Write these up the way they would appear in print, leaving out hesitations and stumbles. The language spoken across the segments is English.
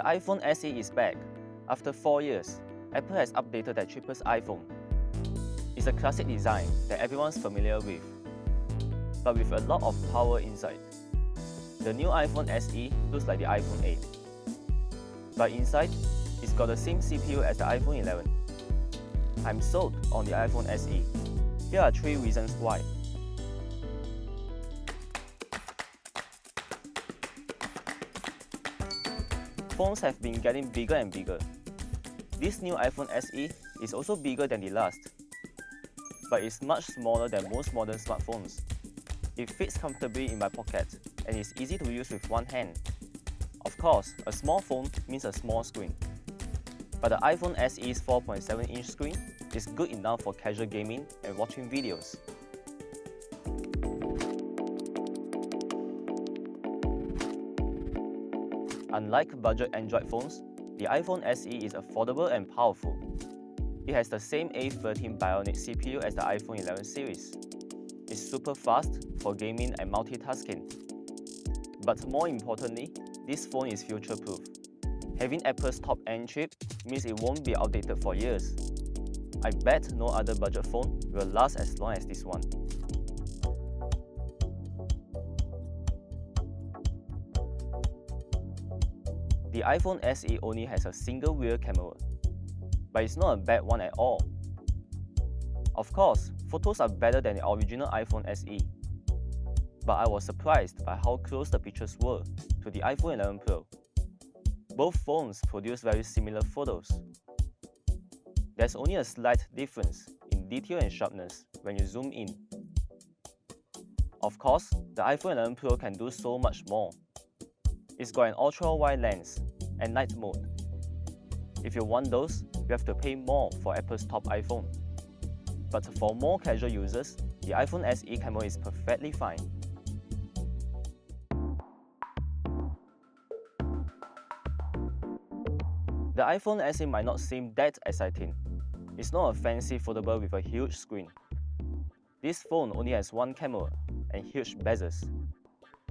iPhone SE is back. After 4 years, Apple has updated their cheapest iPhone. It's a classic design that everyone's familiar with, but with a lot of power inside. The new iPhone SE looks like the iPhone 8. But inside, it's got the same CPU as the iPhone 11. I'm sold on the iPhone SE. Here are 3 reasons why. Phones have been getting bigger and bigger. This new iPhone SE is also bigger than the last, but it's much smaller than most modern smartphones. It fits comfortably in my pocket and is easy to use with one hand. Of course, a small phone means a small screen, but the iPhone SE's 4.7-inch screen is good enough for casual gaming and watching videos. Unlike budget Android phones, the iPhone SE is affordable and powerful. It has the same A13 Bionic CPU as the iPhone 11 series. It's super fast for gaming and multitasking. But more importantly, this phone is future-proof. Having Apple's top-end chip means it won't be outdated for years. I bet no other budget phone will last as long as this one. The iPhone SE only has a single rear camera, but it's not a bad one at all. Of course, photos are better than the original iPhone SE, but I was surprised by how close the pictures were to the iPhone 11 Pro. Both phones produce very similar photos. There's only a slight difference in detail and sharpness when you zoom in. Of course, the iPhone 11 Pro can do so much more. It's got an ultra-wide lens and night mode. If you want those, you have to pay more for Apple's top iPhone. But for more casual users, the iPhone SE camera is perfectly fine. The iPhone SE might not seem that exciting. It's not a fancy foldable with a huge screen. This phone only has one camera and huge bezels.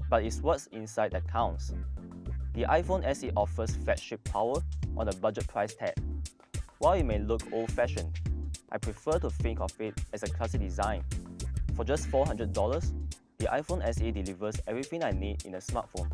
But it's what's inside that counts. The iPhone SE offers flagship power on a budget price tag. While it may look old-fashioned, I prefer to think of it as a classic design. For just $400, the iPhone SE delivers everything I need in a smartphone.